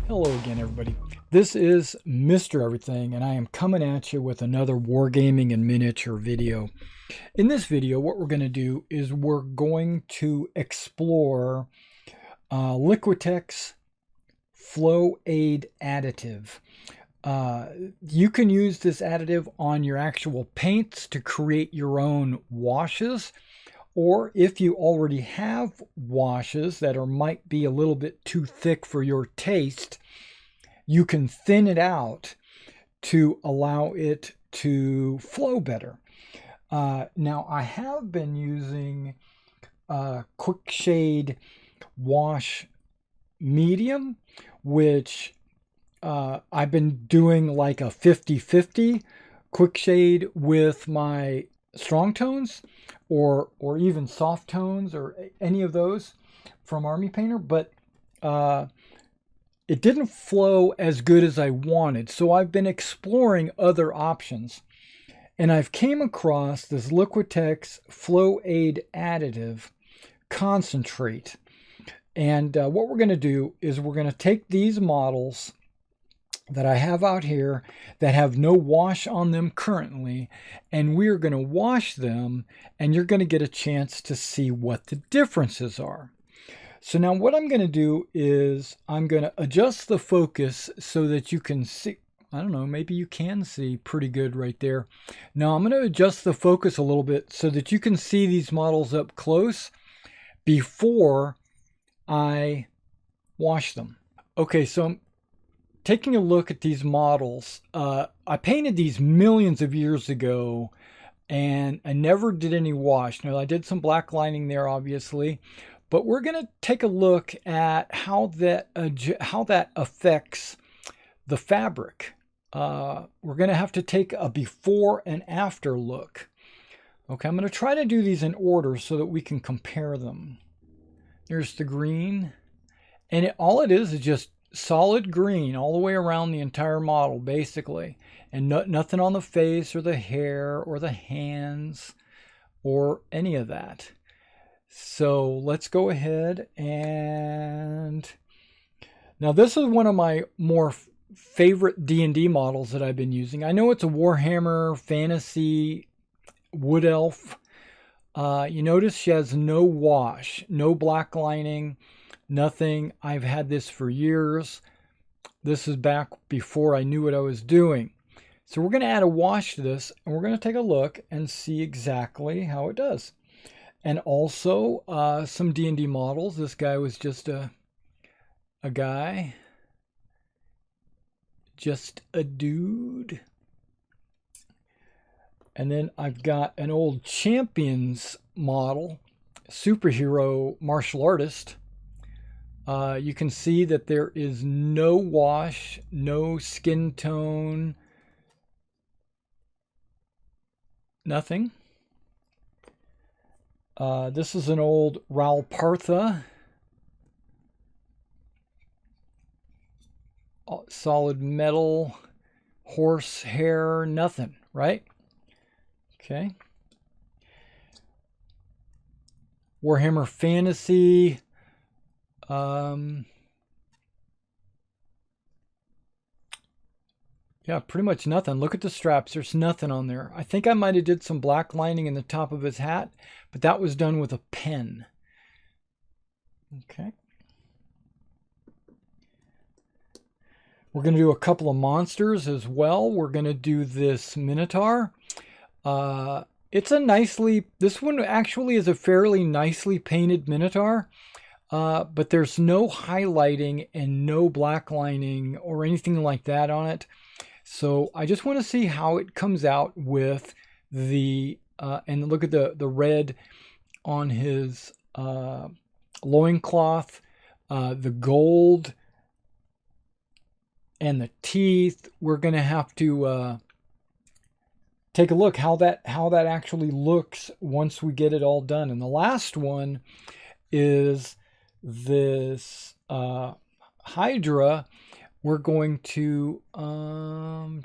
Hello again, everybody. This is Mr. Everything, and I am coming at you with another Wargaming and miniature video. In this video, what we're going to do is we're going to explore Liquitex Flow Aid Additive. You can use this additive on your actual paints to create your own washes, or if you already have washes that might be a little bit too thick for your taste, you can thin it out to allow it to flow better. Now, I have been using Quick Shade Wash Medium, which I've been doing like a 50-50 Quick Shade with my strong tones or even soft tones or any of those from Army Painter, but it didn't flow as good as I wanted. So I've been exploring other options, and I've came across this Liquitex Flow Aid Additive Concentrate. And what we're going to do is we're going to take these models that I have out here that have no wash on them currently, and we're going to wash them, and you're going to get a chance to see what the differences are. So now what I'm going to do is I'm going to adjust the focus so that you can see. I don't know, maybe you can see pretty good right there. Now I'm going to adjust the focus a little bit so that you can see these models up close before I wash them. Okay, so I'm taking a look at these models. I painted these millions of years ago, and I never did any wash. Now, I did some black lining there, obviously, but we're going to take a look at how that affects the fabric. We're going to have to take a before and after look. Okay, I'm going to try to do these in order so that we can compare them. There's the green, and all it is just solid green all the way around the entire model, basically, and nothing on the face or the hair or the hands or any of that. So let's go ahead, and now this is one of my more favorite D&D models that I've been using. I know it's a Warhammer Fantasy Wood Elf. You notice she has no wash, no black lining, nothing. I've had this for years. This is back before I knew what I was doing. So we're going to add a wash to this, and we're going to take a look and see exactly how it does. And also some D&D models. This guy was just a guy, just a dude. And then I've got an old Champions model, superhero martial artist. You can see that there is no wash, no skin tone, nothing. This is an old Ralpartha. Solid metal, horse hair, nothing, right? Okay. Warhammer Fantasy. Yeah, pretty much nothing. Look at the straps. There's nothing on there. I think I might have did some black lining in the top of his hat, but that was done with a pen. Okay. We're going to do a couple of monsters as well. We're going to do this Minotaur. It's a this one actually is a fairly nicely painted Minotaur. But there's no highlighting and no black lining or anything like that on it. So I just want to see how it comes out with the, and look at the red on his loincloth, the gold, and the teeth. We're going to have to take a look how that actually looks once we get it all done. And the last one is this Hydra. We're going to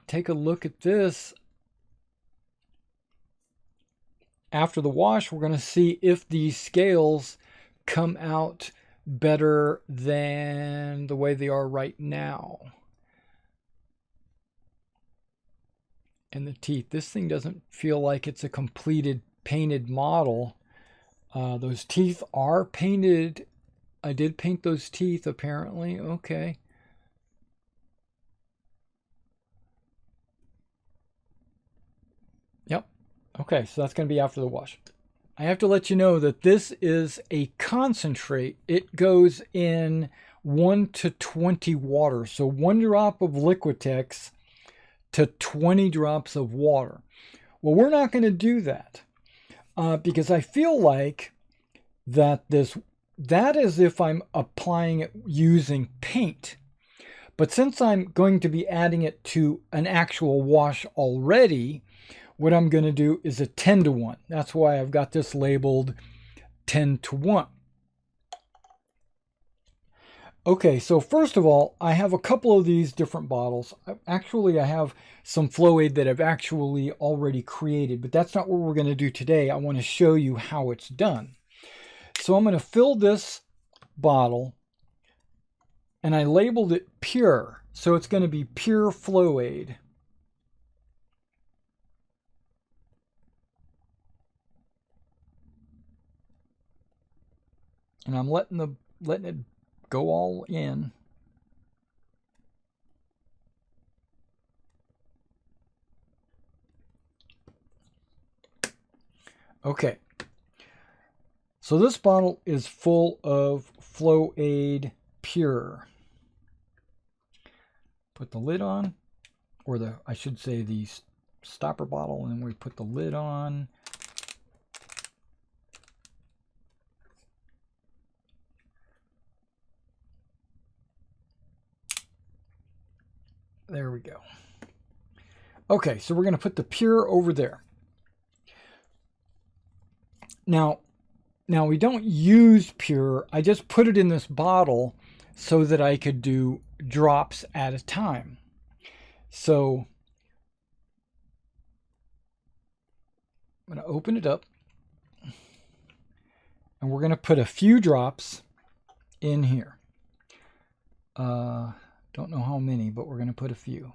take a look at this after the wash. We're going to see if these scales come out better than the way they are right now. And the teeth. This thing doesn't feel like it's a completed painted model. Those teeth are painted. I did paint those teeth apparently. Okay. Yep. Okay, so that's going to be after the wash. I have to let you know that this is a concentrate. It goes in 1 to 20 water. So 1 drop of Liquitex to 20 drops of water. Well, we're not going to do that because I feel like that is if I'm applying it using paint. But since I'm going to be adding it to an actual wash already, what I'm going to do is a 10 to 1. That's why I've got this labeled 10 to 1. Okay, so first of all, I have a couple of these different bottles. Actually, I have some flow aid that I've actually already created, but that's not what we're going to do today. I want to show you how it's done. So I'm going to fill this bottle, and I labeled it pure. So it's going to be pure flow aid. And I'm letting it go all in. Okay. So this bottle is full of Flow Aid Pure. Put the lid on, or I should say the stopper bottle, and then we put the lid on. There we go. Okay, so we're going to put the pure over there. Now we don't use pure. I just put it in this bottle so that I could do drops at a time. So I'm going to open it up, and we're going to put a few drops in here. Don't know how many, but we're going to put a few.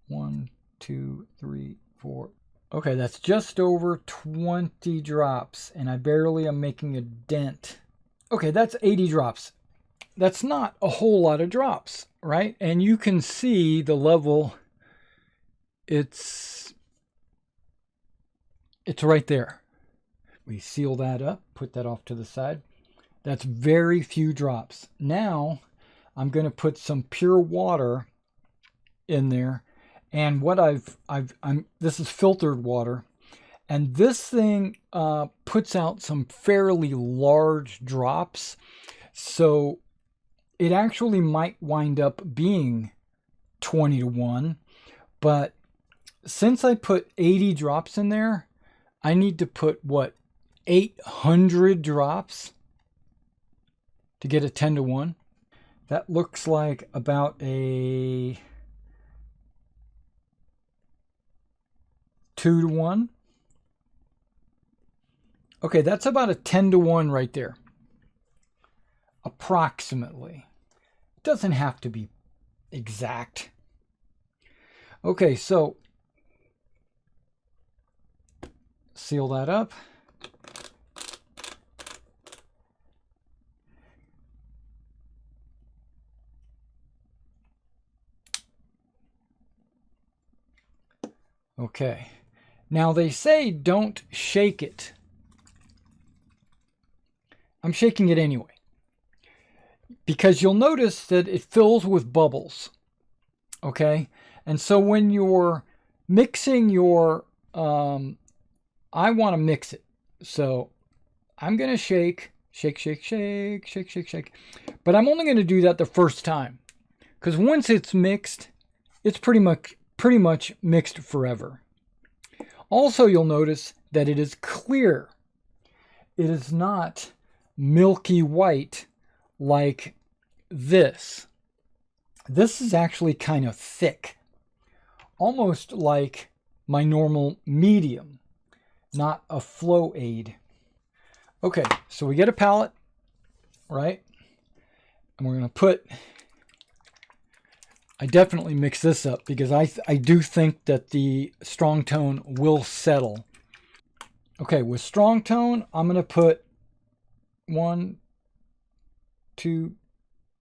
1, 2, 3, 4. Okay, that's just over 20 drops, and I barely am making a dent. Okay, that's 80 drops. That's not a whole lot of drops, right? And you can see the level. It's right there. We seal that up, put that off to the side. That's very few drops. Now I'm going to put some pure water in there, and what this is filtered water, and this thing puts out some fairly large drops, so it actually might wind up being 20 to 1, but since I put 80 drops in there, I need to put 800 drops to get a 10 to 1. That looks like about a 2 to 1. Okay, that's about a 10 to 1 right there. Approximately. It doesn't have to be exact. Okay, so seal that up. Okay, now they say don't shake it. I'm shaking it anyway, because you'll notice that it fills with bubbles. Okay, and so when you're mixing your, I want to mix it. So I'm going to shake, but I'm only going to do that the first time, because once it's mixed, it's pretty much mixed forever. Also, you'll notice that it is clear. It is not milky white like this. This is actually kind of thick, almost like my normal medium, not a flow aid. Okay, so we get a palette, right? And we're going to put, I definitely mix this up because I do think that the strong tone will settle. Okay, with strong tone, I'm going to put 1, 2,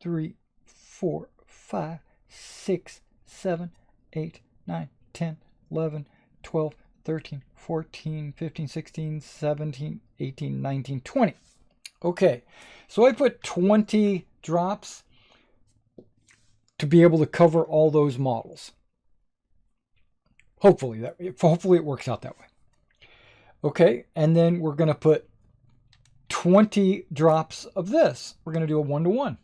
3, 4, 5, 6, 7, 8, 9, 10, 11, 12, 13, 14, 15, 16, 17, 18, 19, 20. Okay, so I put 20 drops to be able to cover all those models. Hopefully it works out that way. Okay, and then we're going to put 20 drops of this. We're going to do a 1-to-1.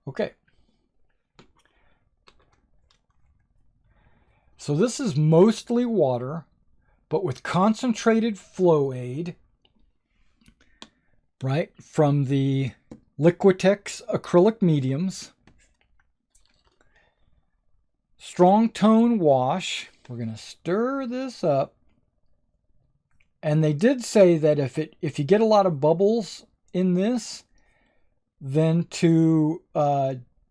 Okay. So this is mostly water, but with concentrated flow aid, right, from the Liquitex acrylic mediums. Strong tone wash. We're going to stir this up. And they did say that if you get a lot of bubbles in this, then to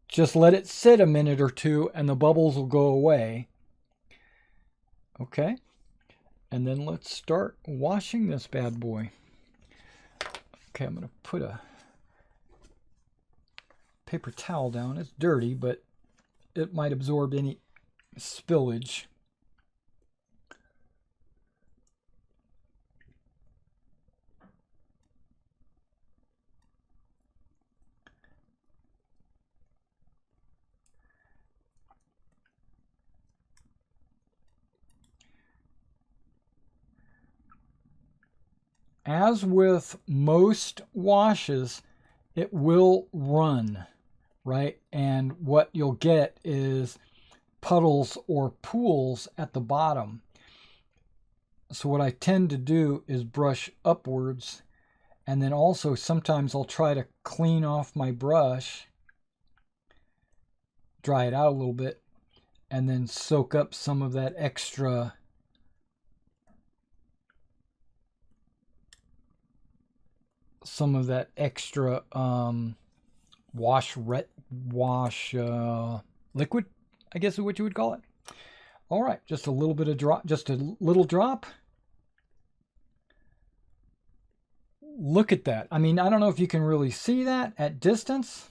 just let it sit a minute or two and the bubbles will go away. Okay. And then let's start washing this bad boy. Okay, I'm going to put a paper towel down. It's dirty, but it might absorb any spillage. As with most washes, it will run, right? And what you'll get is puddles or pools at the bottom. So what I tend to do is brush upwards, and then also sometimes I'll try to clean off my brush, dry it out a little bit, and then soak up some of that extra wash liquid, I guess is what you would call it. All right, just a little bit of drop, just a little drop. Look at that. I mean, I don't know if you can really see that at distance.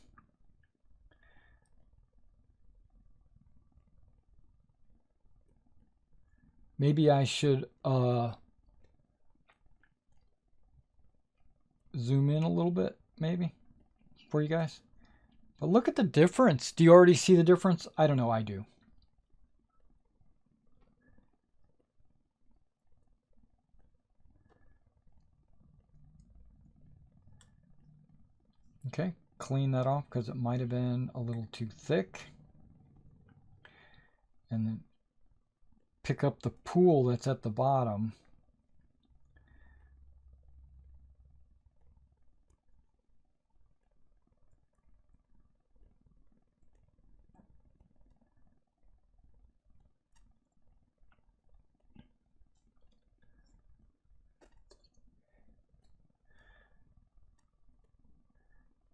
Maybe I should zoom in a little bit, maybe, for you guys. But look at the difference. Do you already see the difference? I don't know. I do. Okay, clean that off because it might have been a little too thick. And then pick up the pool that's at the bottom.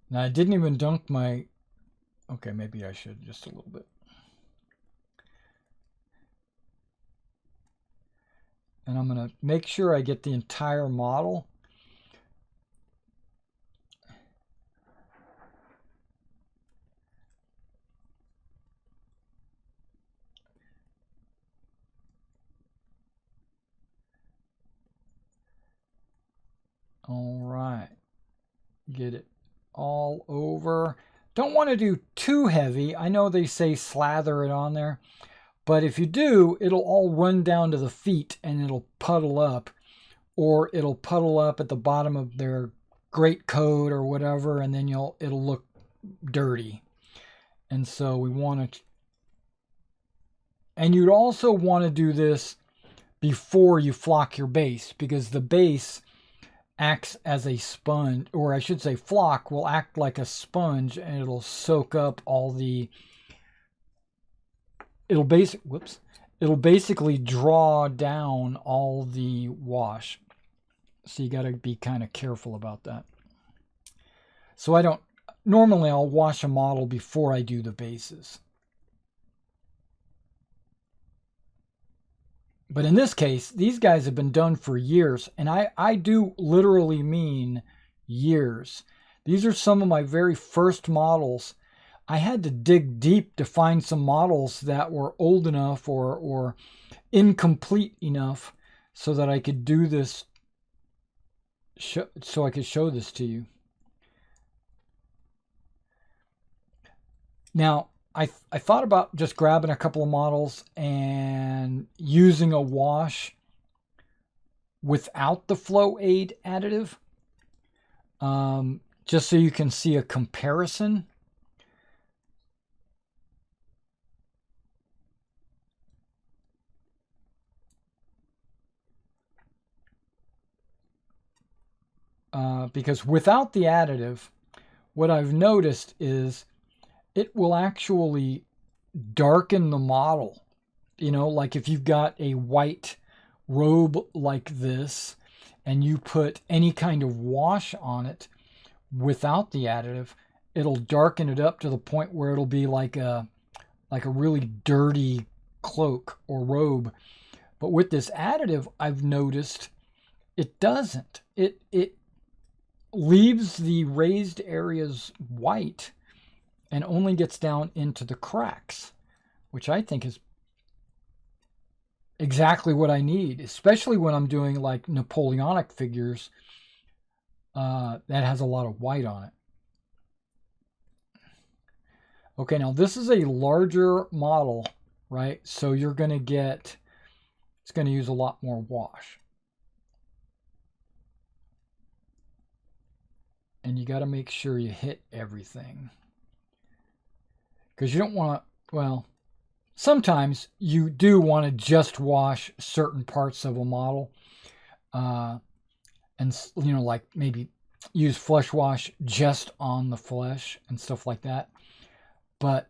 Now I didn't even dunk my, okay, maybe I should just a little bit. And I'm going to make sure I get the entire model. All right, get it all over. Don't want to do too heavy. I know they say slather it on there, but if you do, it'll all run down to the feet and it'll puddle up, or it'll puddle up at the bottom of their greatcoat or whatever, and then it'll look dirty. And so we want to, and you'd also want to do this before you flock your base, because the base acts as a sponge, or I should say flock will act like a sponge, and it'll soak up all the, it'll basically draw down all the wash. So you got to be kind of careful about that. So normally I'll wash a model before I do the bases. But in this case, these guys have been done for years, and I do literally mean years. These are some of my very first models. I had to dig deep to find some models that were old enough or incomplete enough so that I could do this, so I could show this to you. Now, I thought about just grabbing a couple of models and using a wash without the flow aid additive, just so you can see a comparison. Because without the additive, what I've noticed is it will actually darken the model. You know, like if you've got a white robe like this and you put any kind of wash on it without the additive, it'll darken it up to the point where it'll be like a really dirty cloak or robe. But with this additive, I've noticed it doesn't. It leaves the raised areas white and only gets down into the cracks, which I think is exactly what I need, especially when I'm doing like Napoleonic figures that has a lot of white on it. Okay, now this is a larger model, right? So you're going to get, it's going to use a lot more wash. And you got to make sure you hit everything. Because you don't want to, well, sometimes you do want to just wash certain parts of a model. And, you know, like maybe use flesh wash just on the flesh and stuff like that. But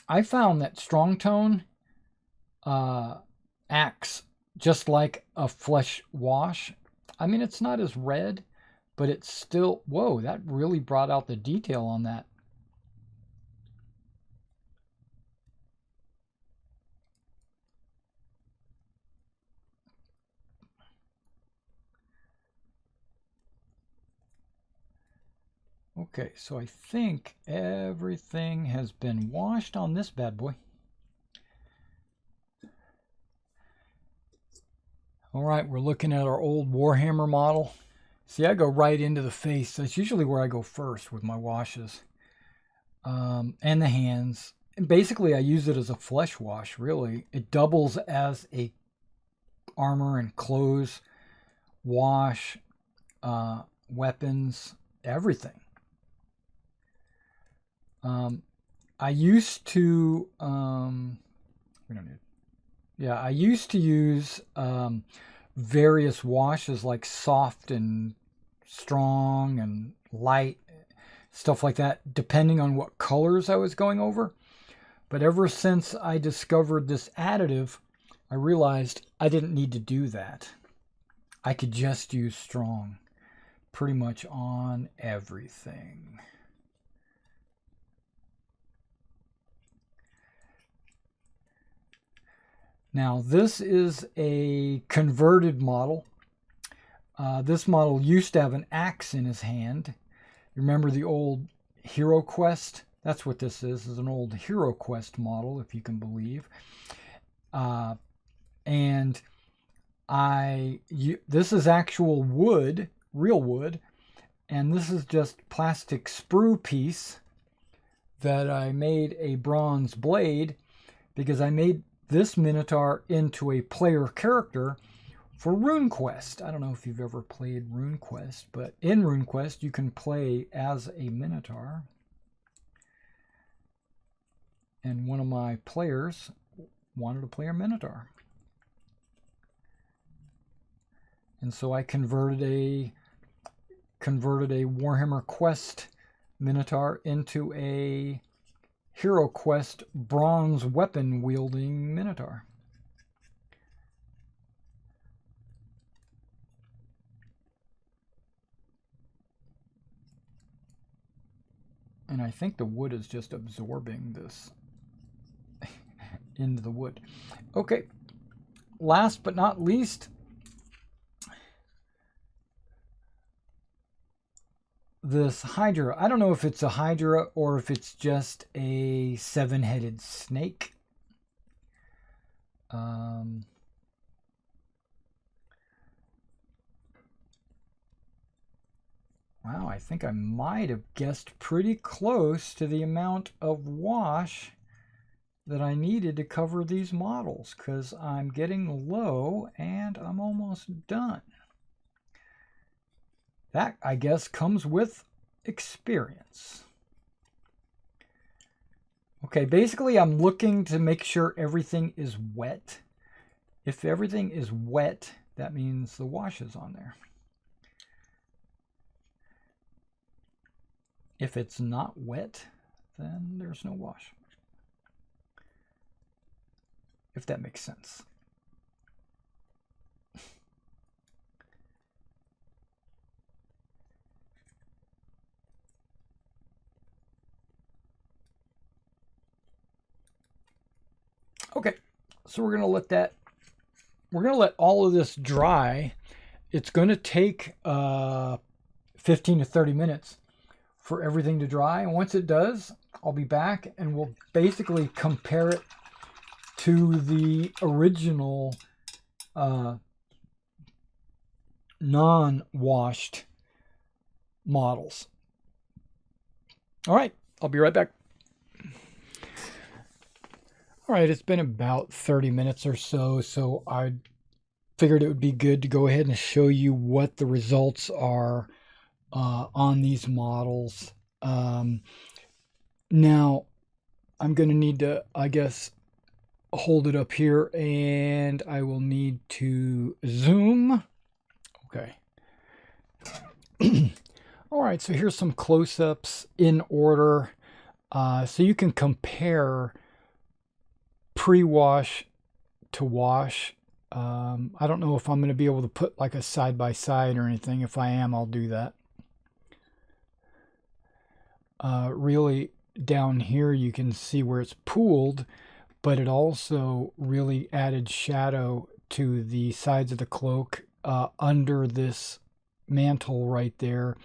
I found that strong tone acts just like a flesh wash. I mean, it's not as red, but it's still, whoa, that really brought out the detail on that. Okay, so I think everything has been washed on this bad boy. All right, we're looking at our old Warhammer model. See, I go right into the face. That's usually where I go first with my washes. And the hands. And basically, I use it as a flesh wash, really. It doubles as a armor and clothes wash, weapons, everything. I used to, we don't need, yeah, I used to use various washes like soft and strong and light, stuff like that, depending on what colors I was going over. But ever since I discovered this additive, I realized I didn't need to do that. I could just use strong pretty much on everything. Now this is a converted model. This model used to have an axe in his hand. Remember the old Hero Quest? That's what this is an old Hero Quest model, if you can believe. And this is actual wood, real wood, and this is just plastic sprue piece that I made a bronze blade because I made this Minotaur into a player character for RuneQuest. I don't know if you've ever played RuneQuest, but in RuneQuest you can play as a Minotaur. And one of my players wanted to play a Minotaur. And so I converted a Warhammer Quest Minotaur into a Hero Quest bronze weapon wielding Minotaur. And I think the wood is just absorbing this into the wood. Okay, last but not least, this Hydra. I don't know if it's a Hydra or if it's just a 7-headed snake. Wow, I think I might have guessed pretty close to the amount of wash that I needed to cover these models, because I'm getting low and I'm almost done. That, I guess, comes with experience. Okay, basically I'm looking to make sure everything is wet. If everything is wet, that means the wash is on there. If it's not wet, then there's no wash. If that makes sense. Okay, so we're gonna let all of this dry. It's gonna take 15 to 30 minutes for everything to dry, and once it does, I'll be back and we'll basically compare it to the original non-washed models. All right, I'll be right back. All right, it's been about 30 minutes or so, so I figured it would be good to go ahead and show you what the results are on these models. Now, I'm going to need to, I guess, hold it up here, and I will need to zoom. Okay. All right, so here's some close-ups in order, so you can compare pre-wash to wash. I don't know if I'm going to be able to put like a side-by-side or anything. If I am, I'll do that. Really, down here you can see where it's pooled, but it also really added shadow to the sides of the cloak under this mantle right there.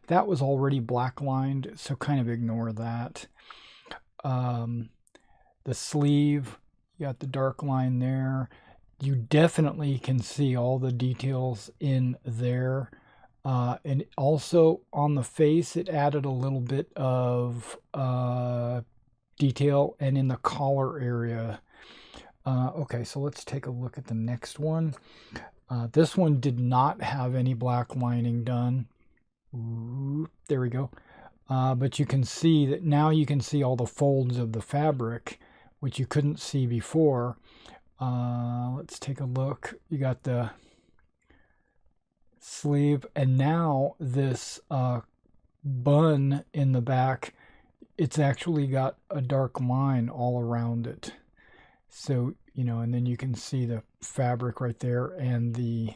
That was already black lined, so kind of ignore that. The sleeve, you got the dark line there. You definitely can see all the details in there. And also on the face, it added a little bit of detail, and in the collar area. Okay, so let's take a look at the next one. This one did not have any black lining done. Ooh, there we go. But you can see that now you can see all the folds of the fabric, which you couldn't see before. Let's take a look. You got the sleeve, and now this bun in the back, it's actually got a dark line all around it. So, you know, and then you can see the fabric right there and the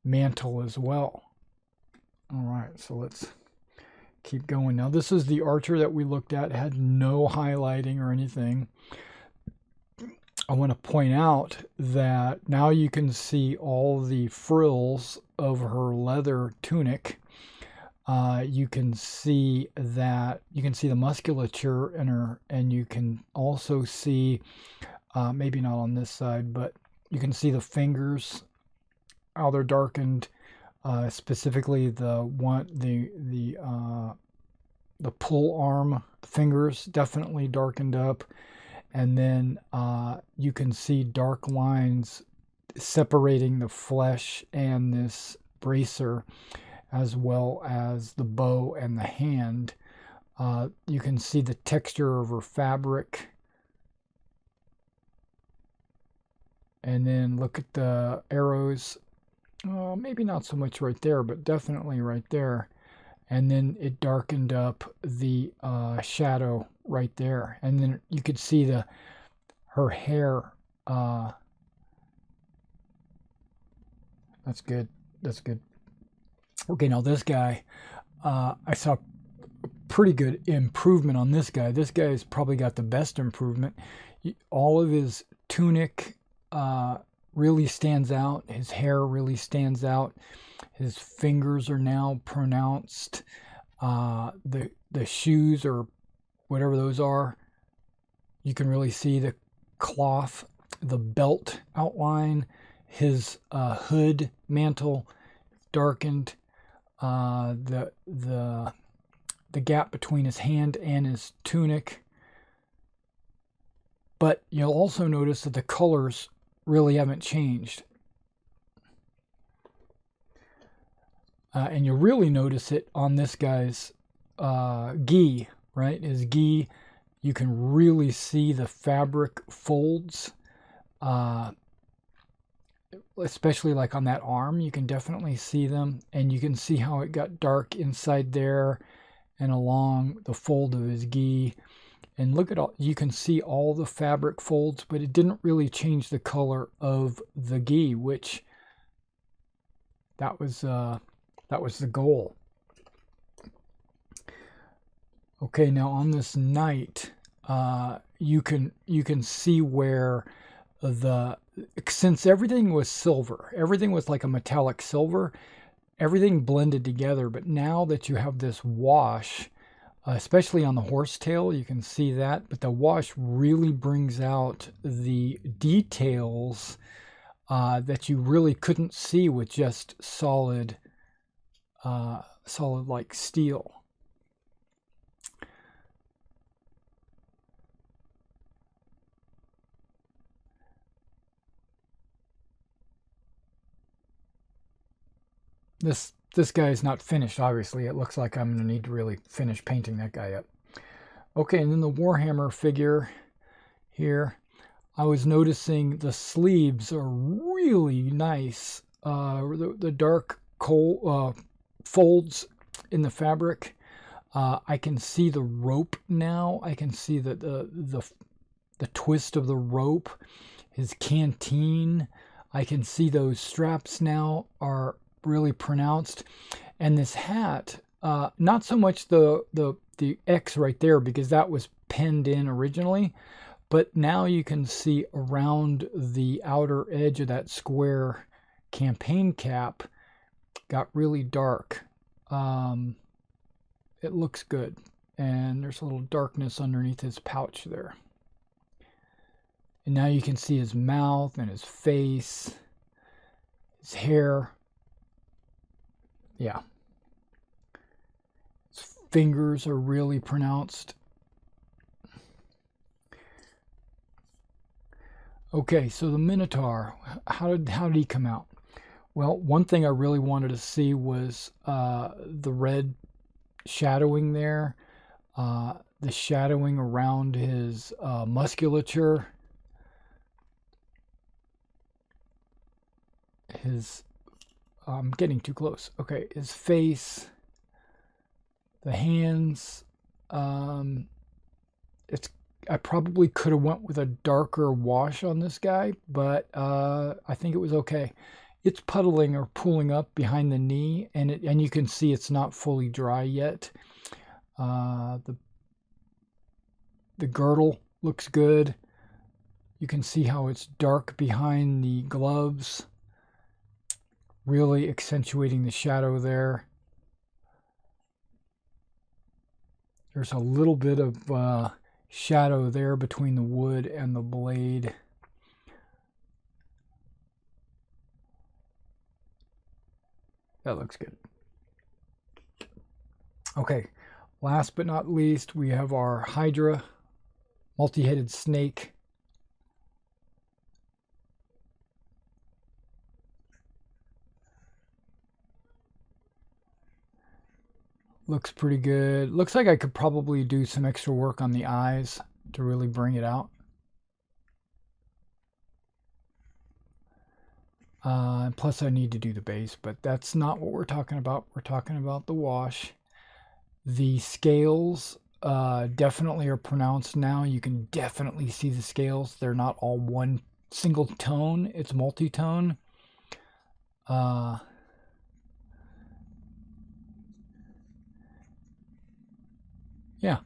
mantle as well. All right, so let's keep going. Now, this is the archer that we looked at. It had no highlighting or anything. I want to point out that now you can see all the frills of her leather tunic. You can see that the musculature in her, and you can also see, maybe not on this side, but you can see the fingers, how they're darkened. Specifically the pull arm fingers definitely darkened up. And then you can see dark lines separating the flesh and this bracer, as well as the bow and the hand. You can see the texture of her fabric. And then look at the arrows. maybe not so much right there, but definitely right there. And then it darkened up the shadow right there. And then you could see her hair. That's good. That's good. Okay, now this guy, I saw pretty good improvement on this guy. This guy's probably got the best improvement. All of his tunic really stands out. His hair really stands out. His fingers are now pronounced. The shoes, or whatever those are, you can really see the cloth, the belt outline. His hood mantle darkened. The gap between his hand and his tunic. But you'll also notice that the colors really haven't changed. And you'll really notice it on this guy's gi, right? His gi, you can really see the fabric folds, especially like on that arm. You can definitely see them, and you can see how it got dark inside there and along the fold of his gi. And look at all, you can see all the fabric folds, but it didn't really change the color of the gi, which that was the goal. Okay, now on this knight, you can see where since everything was silver, everything was like a metallic silver, everything blended together. But now that you have this wash, especially on the horsetail, you can see that. But the wash really brings out the details that you really couldn't see with just solid like steel. This guy is not finished, obviously. It looks like I'm going to need to really finish painting that guy up. Okay, and then the Warhammer figure here. I was noticing the sleeves are really nice. The dark folds in the fabric. I can see the rope now. I can see the twist of the rope. His canteen. I can see those straps now are really pronounced. And this hat, not so much the X right there, because that was penned in originally, but now you can see around the outer edge of that square campaign cap got really dark. It looks good, and there's a little darkness underneath his pouch there. And now you can see his mouth and his face, his hair. Yeah. His fingers are really pronounced. Okay, so the Minotaur, how did he come out? Well, one thing I really wanted to see was the red shadowing there, the shadowing around his musculature, I'm getting too close. Okay, his face, the hands. I probably could have went with a darker wash on this guy, but I think it was okay. It's puddling or pooling up behind the knee, and you can see it's not fully dry yet. The girdle looks good. You can see how it's dark behind the gloves, really accentuating the shadow there. There's a little bit of shadow there between the wood and the blade. That looks good. Okay, last but not least, we have our Hydra, multi-headed snake. Looks pretty good. Looks like I could probably do some extra work on the eyes to really bring it out. Plus I need to do the base, but that's not what we're talking about. We're talking about the wash. The scales definitely are pronounced now. You can definitely see the scales. They're not all one single tone. It's multi-tone. Yeah.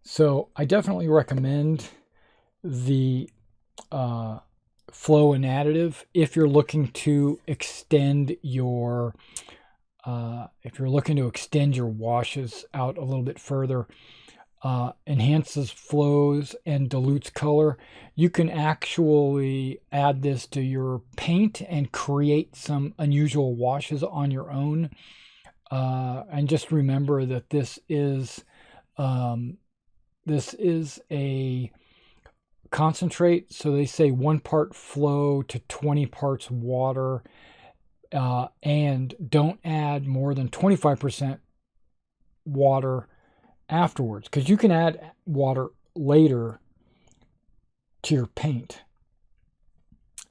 So I definitely recommend the flow and additive if you're looking to extend your washes out a little bit further. Enhances flows and dilutes color. You can actually add this to your paint and create some unusual washes on your own. And just remember that this is a concentrate, so they say 1 part flow to 20 parts water, and don't add more than 25% water afterwards, because you can add water later to your paint.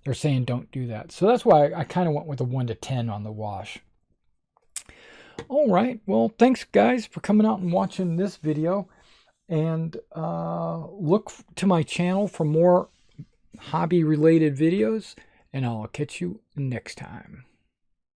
They're saying don't do that. So that's why I kind of went with a 1 to 10 on the wash. All right, well, thanks guys for coming out and watching this video, and look to my channel for more hobby related videos, and I'll catch you next time.